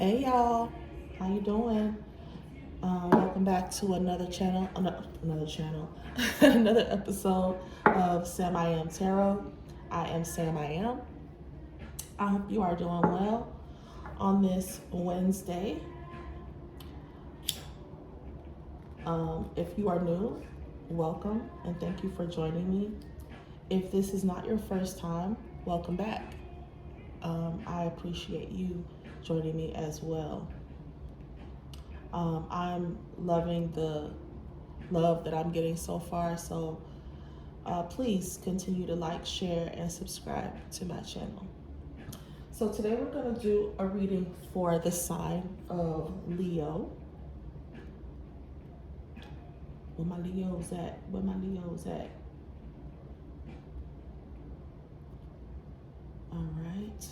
Hey y'all, how you doing? Welcome back to another channel, another episode of SamIAm Tarot. I am SamIAm. I hope you are doing well on this Wednesday. If you are new, welcome and thank you for joining me. If this is not your first time, welcome back. I appreciate you joining me as well. I'm loving the love that I'm getting so far, so please continue to like, share, and subscribe to my channel. So today we're going to do a reading for the sign of Leo. Where my Leo's at? Where my Leo's at? All right.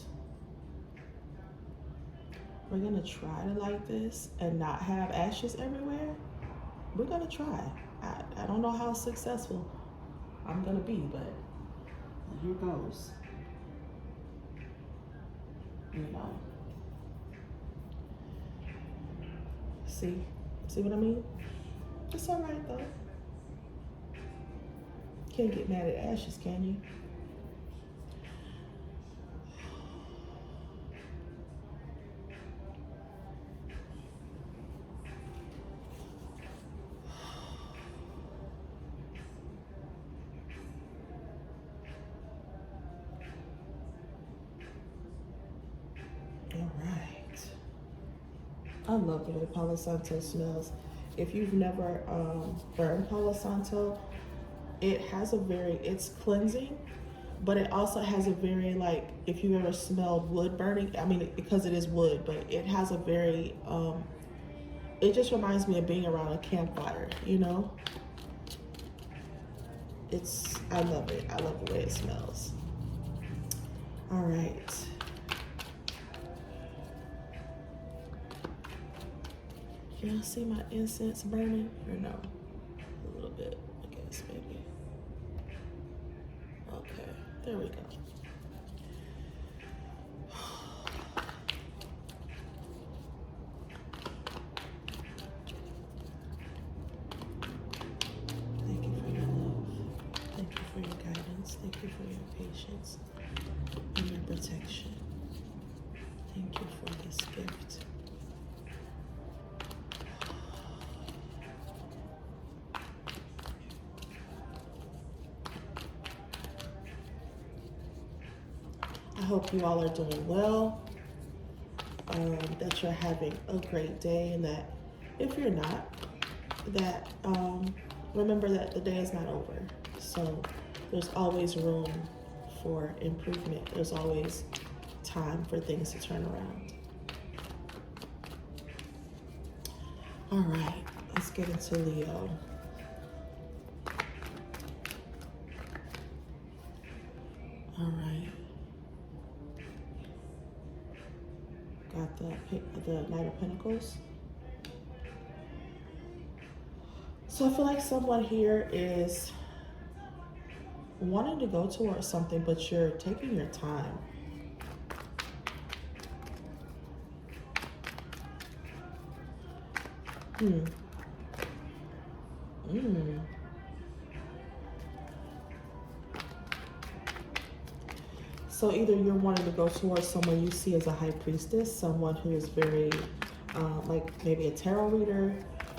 We're going to try to like this and not have ashes everywhere. We're going to try. I don't know how successful I'm going to be, but here goes. You know. See what I mean? It's all right though. Can't get mad at ashes, can you? All right. I love the way Palo Santo smells. If you've never burned Palo Santo, it has it's cleansing, but it also has a very, like, if you've ever smelled wood burning, I mean, because it is wood, but it has a very, it just reminds me of being around a campfire, you know? I love it. I love the way it smells. All right. Can y'all see my incense burning or no? A little bit, I guess, maybe. Okay, there we go. Thank you for your love. Thank you for your guidance. Thank you for your patience and your protection. Thank you for this gift. I hope you all are doing well, that you're having a great day, and that if you're not, that remember that the day is not over. So there's always room for improvement. There's always time for things to turn around. All right, let's get into Leo. All right. Got the Knight of Pentacles. So I feel like someone here is wanting to go towards something, but you're taking your time. So either you're wanting to go towards someone you see as a high priestess, someone who is very, like maybe a tarot reader,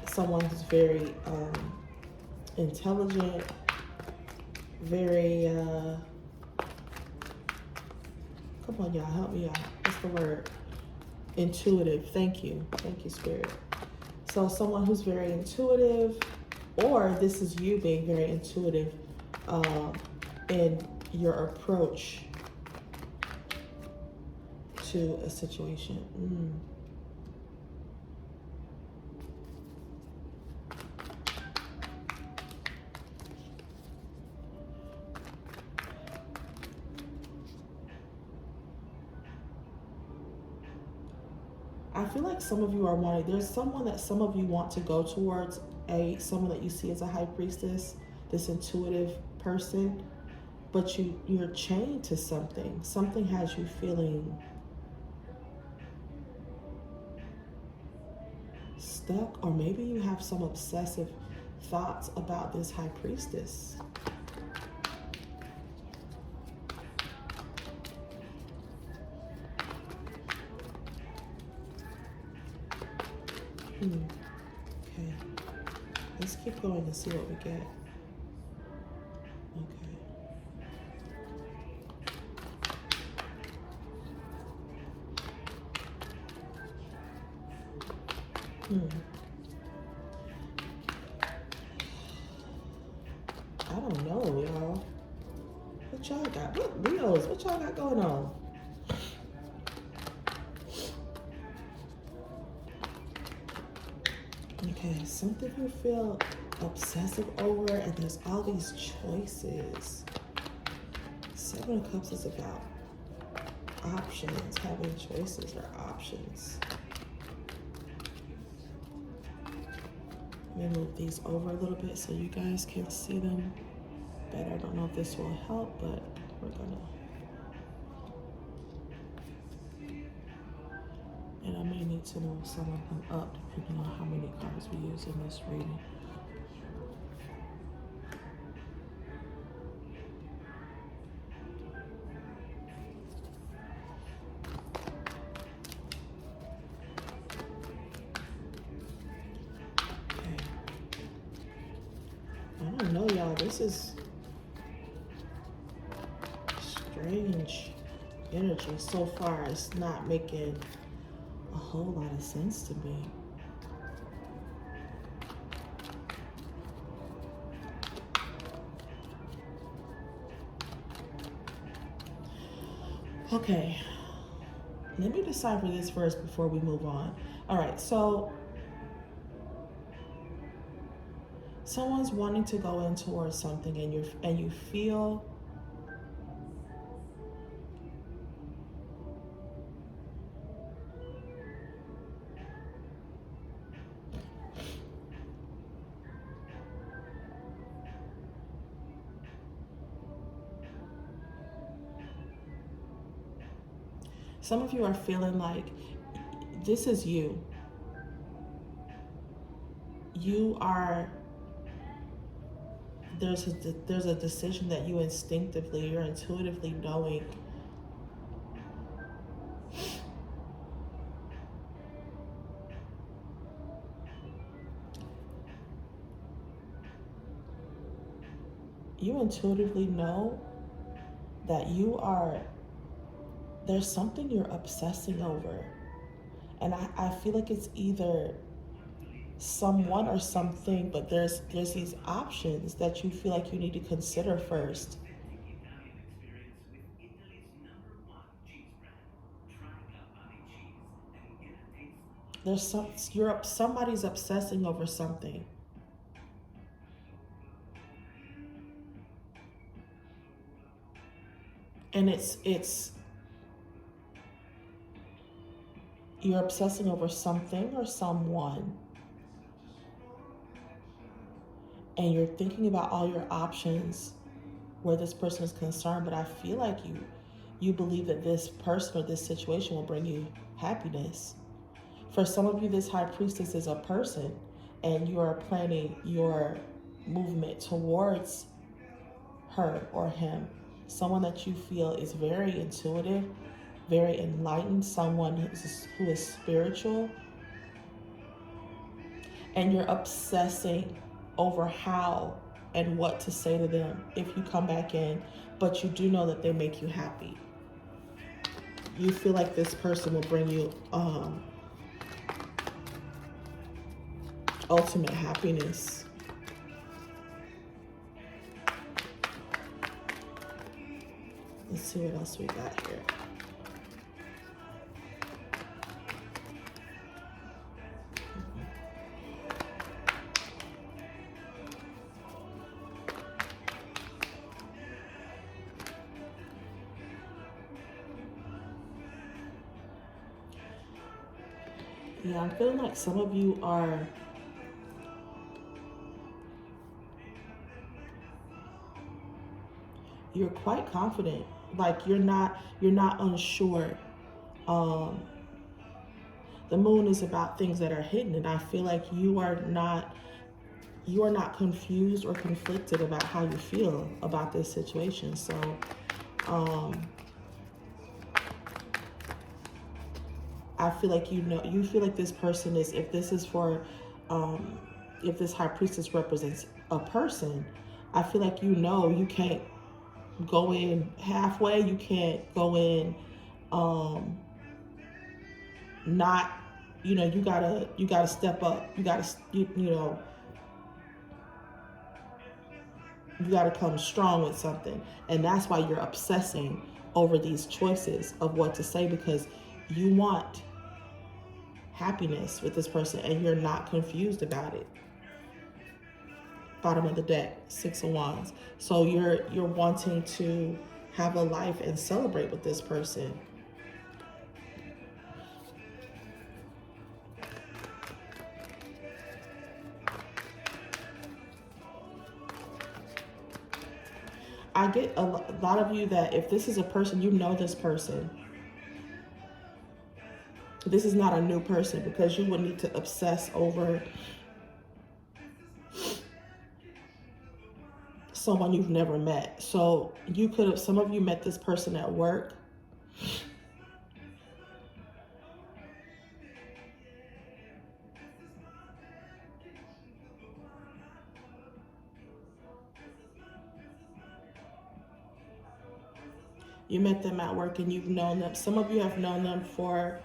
someone who's very intelligent, very, come on y'all, help me out. What's the word? Intuitive. Thank you, Spirit. So someone who's very intuitive, or this is you being very intuitive in your approach to a situation. I feel like some of you are wanting, there's someone that some of you want to go towards, someone that you see as a high priestess, this intuitive person, but you're chained to something. Something has you feeling stuck, or maybe you have some obsessive thoughts about this high priestess. Okay. Let's keep going and see what we get. Okay. I don't know, y'all. What y'all got? What Leos? What y'all got going on? Okay, something you feel obsessive over, and there's all these choices. Seven of Cups is about options, having choices or options. Let me move these over a little bit so you guys can see them better. I don't know if this will help, but we're gonna. And I may need to move some of them up depending on how many cards we use in this reading. Okay. I don't know, y'all. This is strange energy so far. It's not making a whole lot of sense to me. Okay, let me decipher this first before we move on. All right, so someone's wanting to go in towards something, and you feel some of you are feeling like this is you. You are, there's a decision that you instinctively, you're intuitively knowing that you are, there's something you're obsessing over. And I feel like it's either someone or something, but there's these options that you feel like you need to consider first. Somebody's obsessing over something. And it's you're obsessing over something or someone, and you're thinking about all your options where this person is concerned, but I feel like you believe that this person or this situation will bring you happiness. For some of you, this high priestess is a person, and you are planning your movement towards her or him. Someone that you feel is very intuitive, very enlightened, someone who is spiritual, and you're obsessing over how and what to say to them if you come back in, but you do know that they make you happy. You feel like this person will bring you ultimate happiness. Let's see what else we got here. Yeah, I'm feeling like some of you are you're quite confident. Like you're not unsure. The moon is about things that are hidden, and I feel like you are not confused or conflicted about how you feel about this situation. So um, I feel like you feel like this person is, if this is for um, if this high priestess represents a person, I feel like you can't go in halfway. You can't go in um, not, you gotta step up. You got to come strong with something. And that's why you're obsessing over these choices of what to say, because you want happiness with this person and you're not confused about it. Bottom of the deck, 6 of Wands. So you're wanting to have a life and celebrate with this person. I get a lot of you that if this is a person, you know this person. This is not a new person, because you would need to obsess over someone you've never met. So some of you met this person at work. You met them at work and you've known them. Some of you have known them for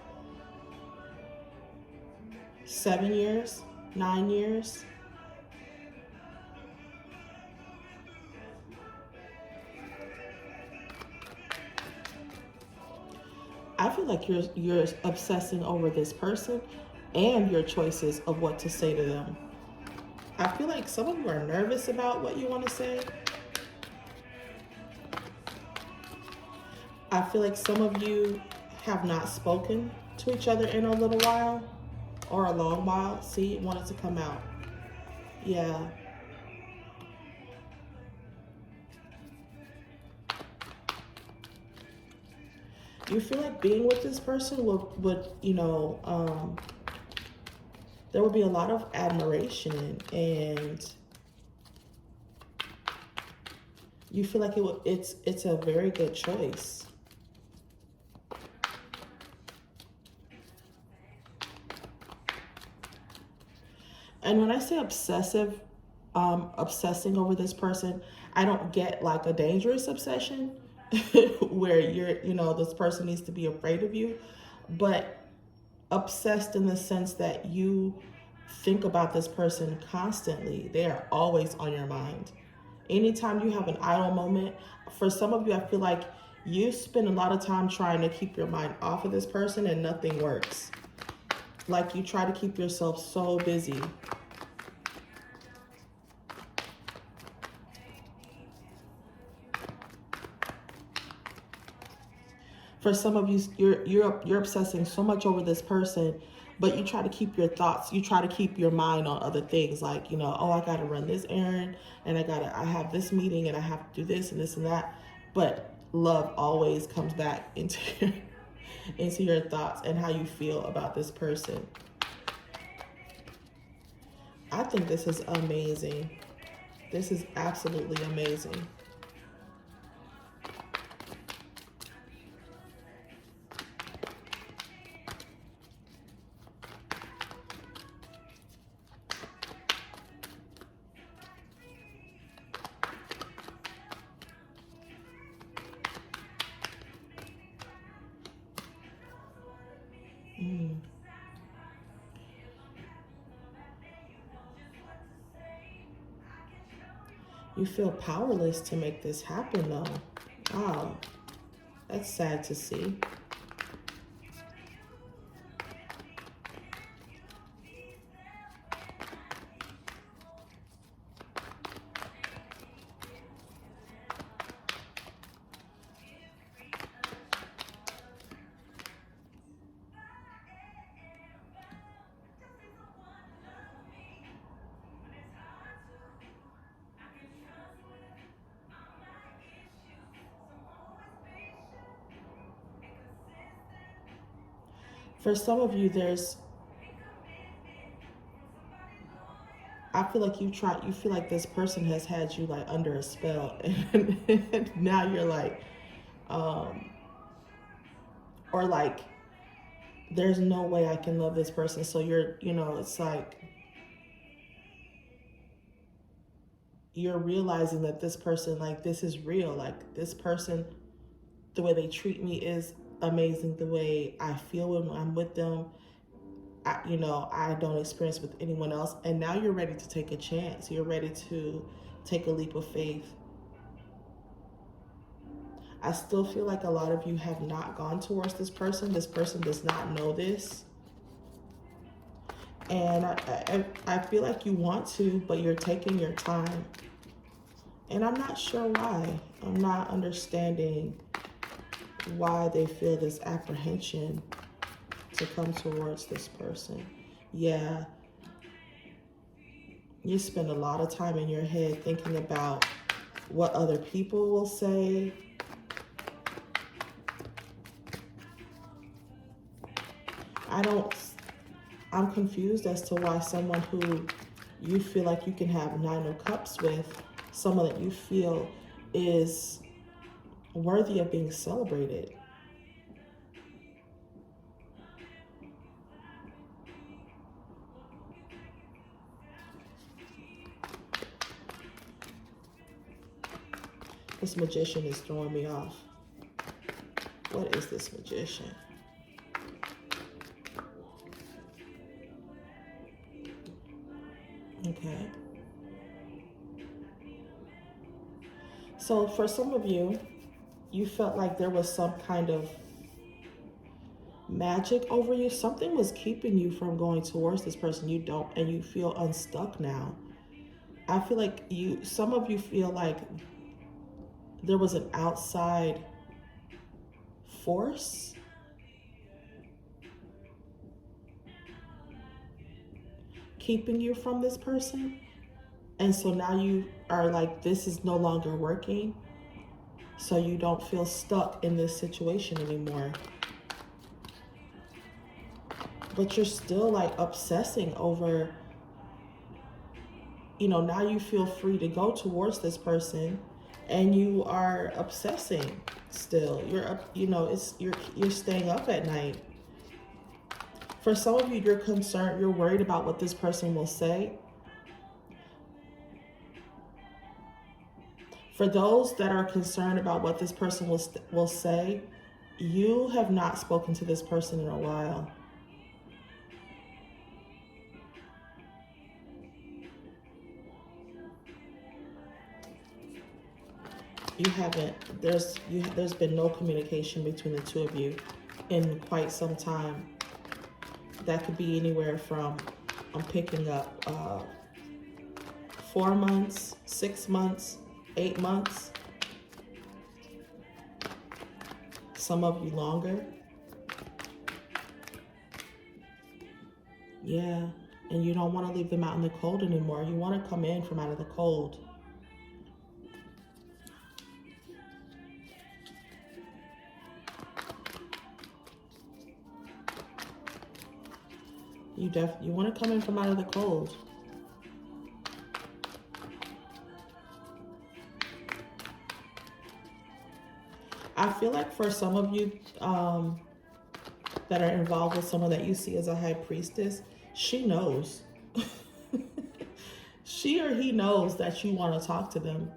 7 years, 9 years. I feel like you're obsessing over this person and your choices of what to say to them. I feel like some of you are nervous about what you want to say. I feel like some of you have not spoken to each other in a little while or a long while. See, it wanted to come out. Yeah. You feel like being with this person would there would be a lot of admiration, and you feel like it's a very good choice. And when I say obsessing over this person, I don't get like a dangerous obsession where this person needs to be afraid of you, but obsessed in the sense that you think about this person constantly. They are always on your mind. Anytime you have an idle moment, for some of you, I feel like you spend a lot of time trying to keep your mind off of this person and nothing works. Like you try to keep yourself so busy. For some of you, you're obsessing so much over this person, but you try to keep your thoughts, you try to keep your mind on other things, like, oh, I gotta run this errand, and I have this meeting, and I have to do this and this and that. But love always comes back into into your thoughts and how you feel about this person. I think this is amazing. This is absolutely amazing. You feel powerless to make this happen, though. Wow, that's sad to see. For some of you, I feel like you feel like this person has had you like under a spell, and now you're like, or like, there's no way I can love this person. So it's like you're realizing that this person, like, this is real. Like, this person, the way they treat me is amazing. The way I feel when I'm with them, I don't experience with anyone else. And now you're ready to take a chance. You're ready to take a leap of faith. I still feel like a lot of you have not gone towards this person. This person does not know this. And I feel like you want to, but you're taking your time. And I'm not sure why. I'm not understanding why they feel this apprehension to come towards this person. Yeah. You spend a lot of time in your head thinking about what other people will say. I'm confused as to why someone who you feel like you can have 9 of cups with, someone that you feel is worthy of being celebrated. This magician is throwing me off. What is this magician? Okay. So for some of you, you felt like there was some kind of magic over you. Something was keeping you from going towards this person. You don't, and you feel unstuck now. I feel like some of you feel like there was an outside force keeping you from this person. And so now you are like, this is no longer working. So you don't feel stuck in this situation anymore. But you're still like obsessing over, now you feel free to go towards this person and you are obsessing still. You're up, you're staying up at night. For some of you, you're concerned, you're worried about what this person will say. For those that are concerned about what this person will say, you have not spoken to this person in a while. You haven't, there's been no communication between the two of you in quite some time. That could be anywhere from, I'm picking up 4 months, 6 months, 8 months. Some of you longer. Yeah, and you don't want to leave them out in the cold anymore. You want to come in from out of the cold. You want to come in from out of the cold. I feel like for some of you that are involved with someone that you see as a high priestess, she knows. She or he knows that you want to talk to them.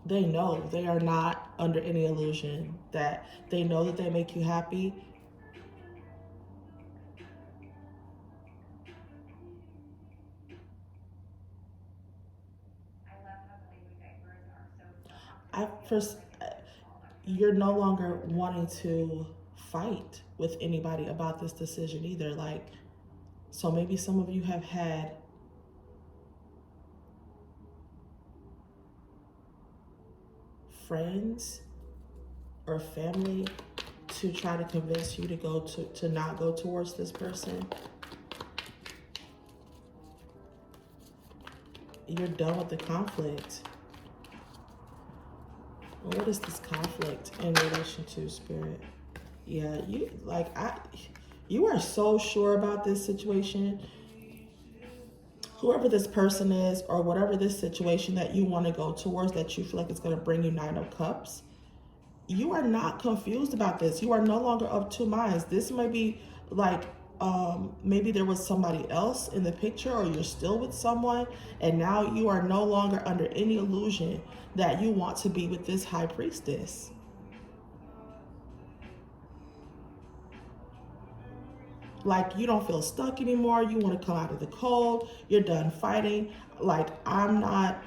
They know. They are not under any illusion that they know that they make you happy. You're no longer wanting to fight with anybody about this decision either. Like, so maybe some of you have had friends or family to try to convince you to not go towards this person. You're done with the conflict. What is this conflict in relation to, Spirit? Yeah, you are so sure about this situation. Whoever this person is, or whatever this situation that you want to go towards, that you feel like it's going to bring you 9 of Cups, you are not confused about this. You are no longer of two minds. This may be like, maybe there was somebody else in the picture, or you're still with someone, and now you are no longer under any illusion that you want to be with this High Priestess. Like, you don't feel stuck anymore. You want to come out of the cold. You're done fighting. Like, I'm not.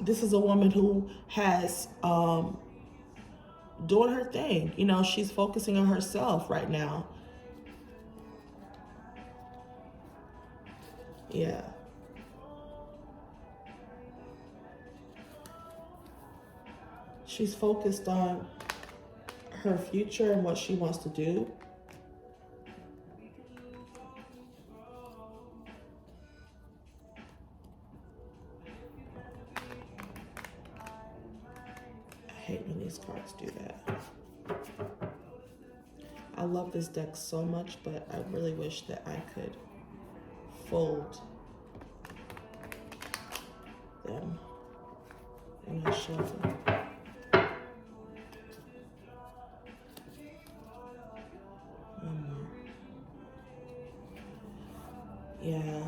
This is a woman who has doing her thing. You know, she's focusing on herself right now. Yeah. She's focused on her future and what she wants to do. I hate when these cards do that. I love this deck so much, but I really wish that I could fold them when I show them. Yeah.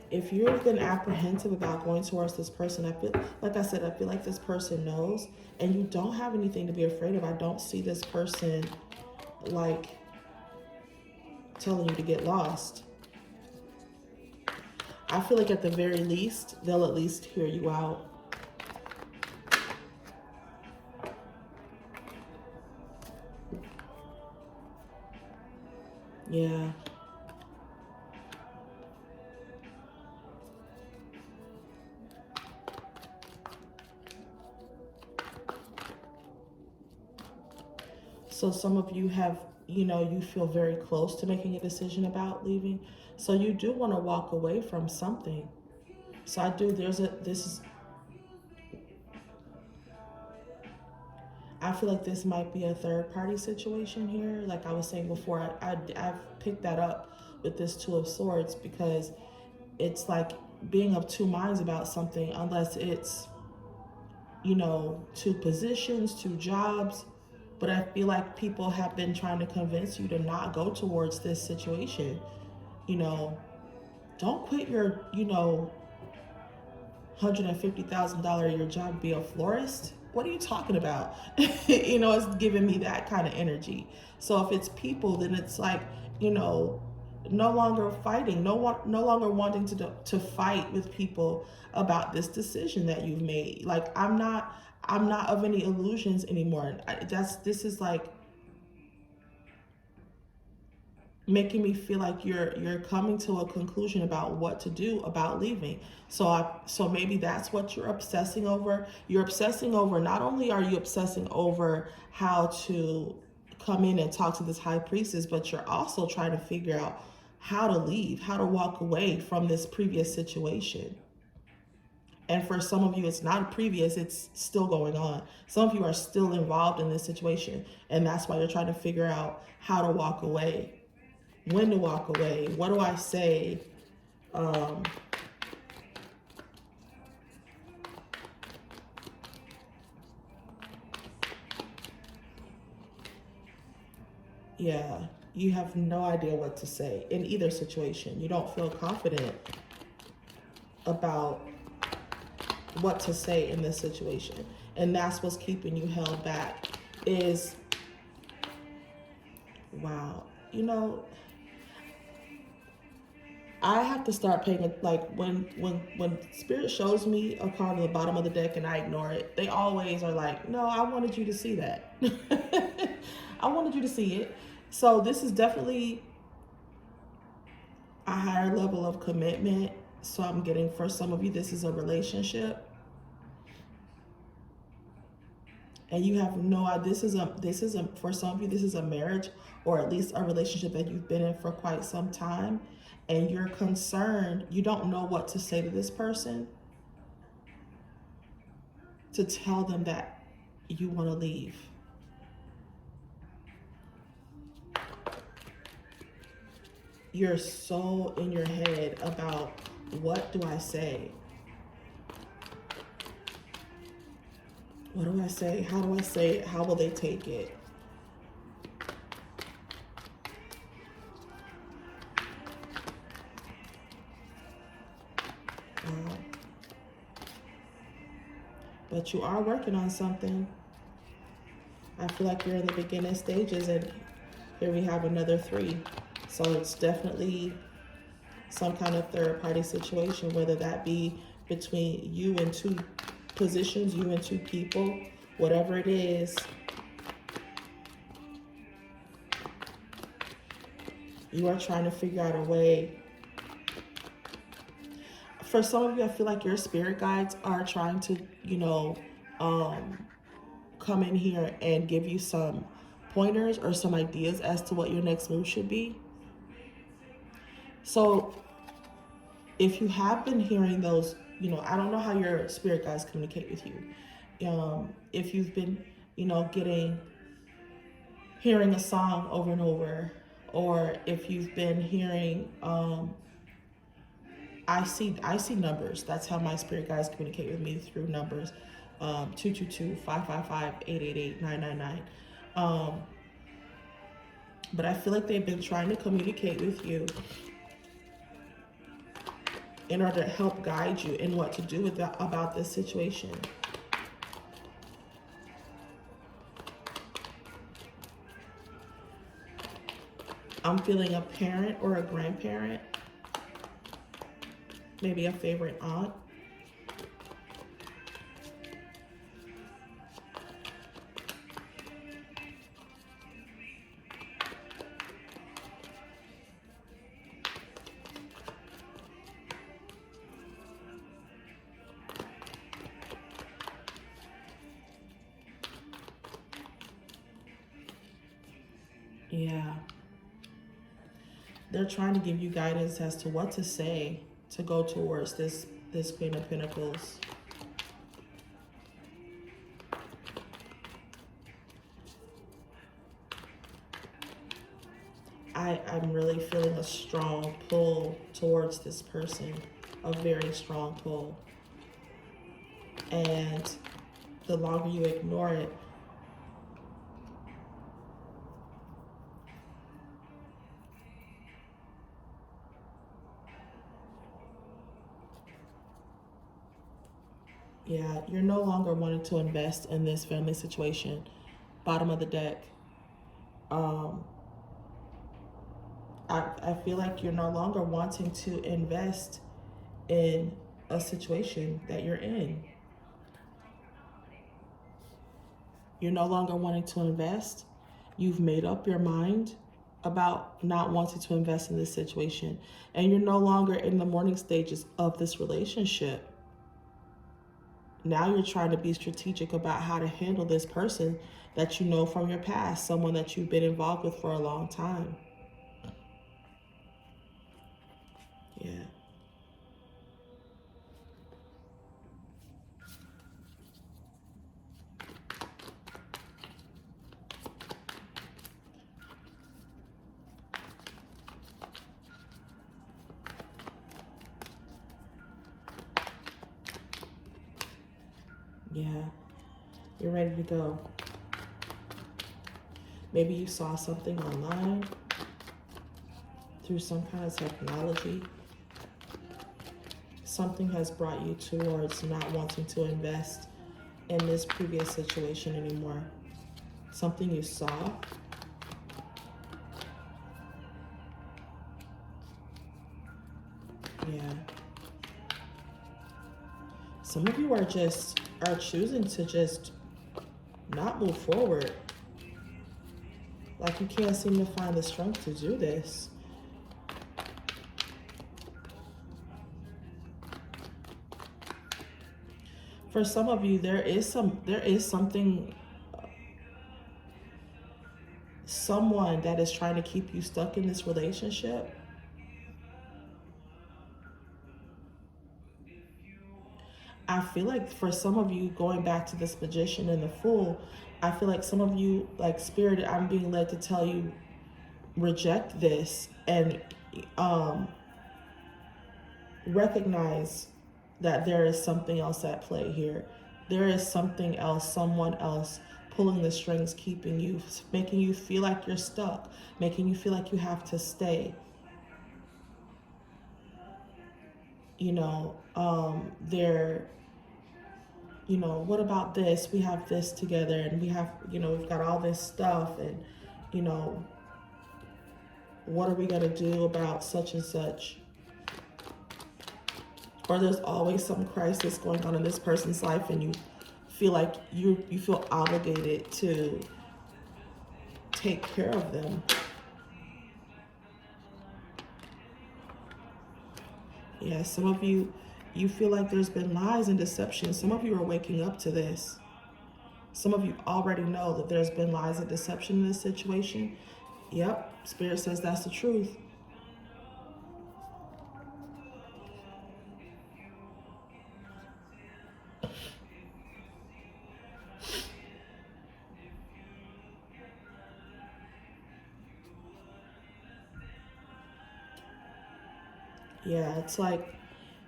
If you've been apprehensive about going towards this person, I feel like this person knows, and you don't have anything to be afraid of. I don't see this person like telling you to get lost. I feel like at the very least, they'll at least hear you out. Yeah. So some of you have, you feel very close to making a decision about leaving. So you do want to walk away from something. So I do, I feel like this might be a third party situation here. Like I was saying before, I've picked that up with this Two of Swords, because it's like being of two minds about something, unless it's, two positions, two jobs. But I feel like people have been trying to convince you to not go towards this situation. Don't quit your, $150,000 a year job to be a florist. What are you talking about? It's giving me that kind of energy. So if it's people, then it's like, no longer fighting, no longer wanting to fight with people about this decision that you've made. Like I'm not of any illusions anymore. This is like making me feel like you're coming to a conclusion about what to do about leaving. So maybe that's what you're obsessing over. You're obsessing over, not only are you obsessing over how to come in and talk to this High Priestess, but you're also trying to figure out how to leave, how to walk away from this previous situation. And for some of you, it's not previous, it's still going on. Some of you are still involved in this situation, and that's why you're trying to figure out how to walk away. When to walk away. What do I say? Yeah, you have no idea what to say in either situation. You don't feel confident about what to say in this situation. And that's what's keeping you held back is, wow, I have to start paying it. Like when Spirit shows me a card on the bottom of the deck and I ignore it, they always are like, no, I wanted you to see that. I wanted you to see it. So this is definitely a higher level of commitment. So I'm getting, for some of you, this is a relationship. and you have no idea. This is a for some of you, this is a marriage, or at least a relationship that you've been in for quite some time, and you're concerned. You don't know what to say to this person to tell them that you want to leave. You're so in your head about, what do I say? What do I say? How do I say it? How will they take it? Wow. But you are working on something. I feel like you're in the beginning stages, and here we have another 3. So it's definitely some kind of third party situation, whether that be between you and 2 positions, you and 2 people, whatever it is. You are trying to figure out a way. For some of you, I feel like your spirit guides are trying to, come in here and give you some pointers or some ideas as to what your next move should be. So if you have been hearing those, I don't know how your spirit guides communicate with you. If you've been, hearing a song over and over, or if you've been hearing, I see numbers. That's how my spirit guides communicate with me, through numbers. 222-555-888-999. But I feel like they've been trying to communicate with you in order to help guide you in what to do about this situation. I'm feeling a parent or a grandparent, maybe a favorite aunt. Yeah. They're trying to give you guidance as to what to say to go towards this Queen of Pentacles. I'm really feeling a strong pull towards this person, a very strong pull. And the longer you ignore it, yeah, you're no longer wanting to invest in this family situation. Bottom of the deck. I feel like you're no longer wanting to invest in a situation that you're in. You're no longer wanting to invest. You've made up your mind about not wanting to invest in this situation. And you're no longer in the morning stages of this relationship. Now you're trying to be strategic about how to handle this person that you know from your past, someone that you've been involved with for a long time. Yeah. Yeah. You're ready to go. Maybe you saw something online through some kind of technology. Something has brought you towards not wanting to invest in this previous situation anymore. Something you saw. Yeah. Some of you are choosing to just not move forward. Like you can't seem to find the strength to do this. For some of you, there is something someone that is trying to keep you stuck in this relationship, I feel like for some of you, going back to this Magician and the Fool, I feel like some of you, like Spirit, I'm being led to tell you, reject this and recognize that there is something else at play here. There is something else, someone else pulling the strings, keeping you, making you feel like you're stuck, making you feel like you have to stay. You know, they're, you know, what about this? We have this together and we have, you know, we've got all this stuff and, you know, what are we going to do about such and such? Or there's always some crisis going on in this person's life and you feel like you feel obligated to take care of them. Yeah, some of you, you feel like there's been lies and deception. Some of you are waking up to this. Some of you already know that there's been lies and deception in this situation. Yep, Spirit says that's the truth. Yeah, it's like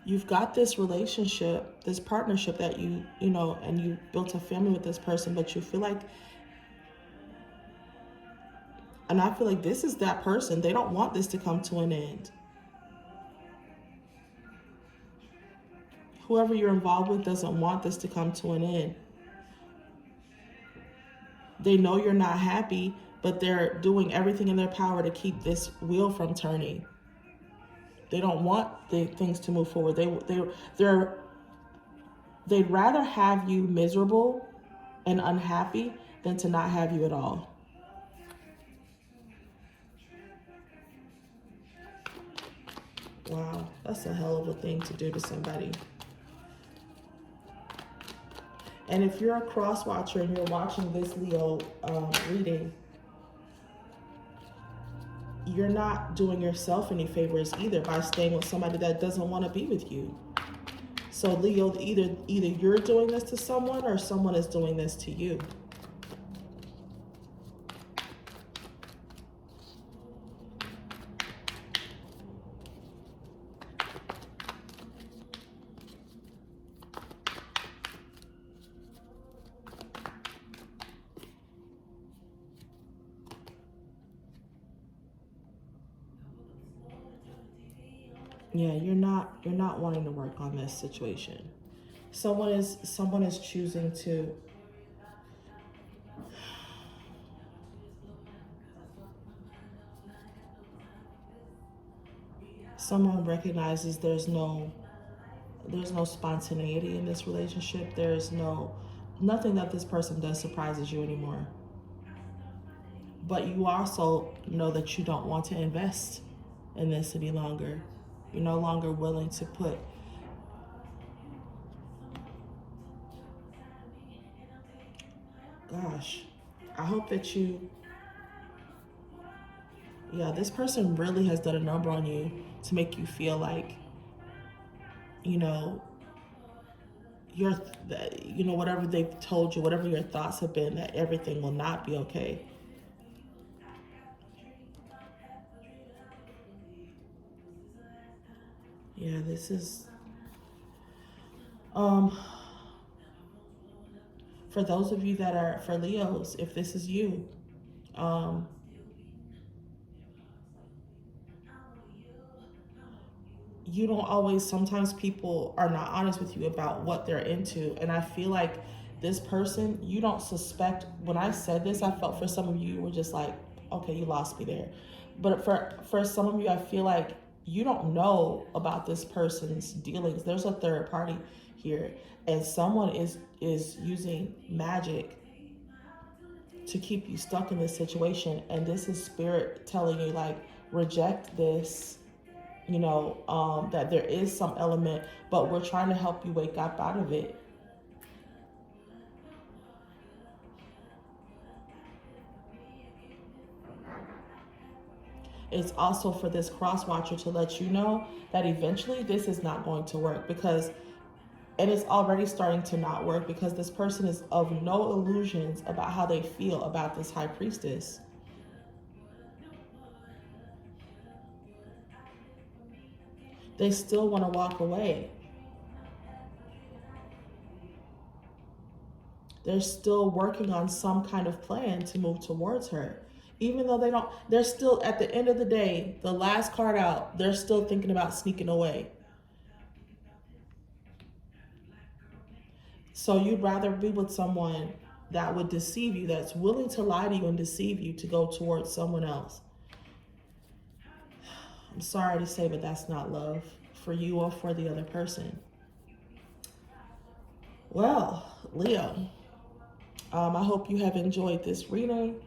you've got this relationship, this partnership that you know, and you built a family with this person, but you feel like, and I feel like this is that person. They don't want this to come to an end. Whoever you're involved with doesn't want this to come to an end. They know you're not happy, but they're doing everything in their power to keep this wheel from turning. They don't want the things to move forward. They'd rather have you miserable and unhappy than to not have you at all. Wow, that's a hell of a thing to do to somebody. And if you're a cross watcher and you're watching this Leo reading, you're not doing yourself any favors either by staying with somebody that doesn't want to be with you. So Leo, either you're doing this to someone or someone is doing this to you. Yeah, you're not wanting to work on this situation. Someone is choosing to someone recognizes there's no spontaneity in this relationship. There's nothing that this person does surprises you anymore. But you also know that you don't want to invest in this any longer. You're no longer willing to put gosh, I hope that this person really has done a number on you to make you feel like, you know, whatever they've told you, whatever your thoughts have been, that everything will not be okay. Yeah, this is, for those of you that are, for Leos, if this is you, you don't always, sometimes people are not honest with you about what they're into. And I feel like this person, you don't suspect, when I said this, I felt for some of you, you were just like, okay, you lost me there. But for some of you, I feel like you don't know about this person's dealings. There's a third party here, and someone is using magic to keep you stuck in this situation. And this is Spirit telling you, like, reject this, that there is some element, but we're trying to help you wake up out of it. It's also for this cross watcher to let you know that eventually this is not going to work, because, and it's already starting to not work, because this person is of no illusions about how they feel about this high priestess. They still want to walk away. They're still working on some kind of plan to move towards her. Even though they're still, at the end of the day, the last card out, they're still thinking about sneaking away. So you'd rather be with someone that would deceive you, that's willing to lie to you and deceive you to go towards someone else. I'm sorry to say, but that's not love for you or for the other person. Well, Leo, I hope you have enjoyed this reading.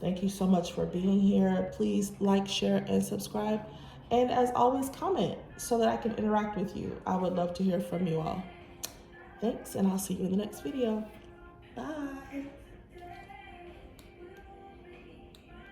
Thank you so much for being here. Please like, share, and subscribe. And as always, comment so that I can interact with you. I would love to hear from you all. Thanks, and I'll see you in the next video. Bye.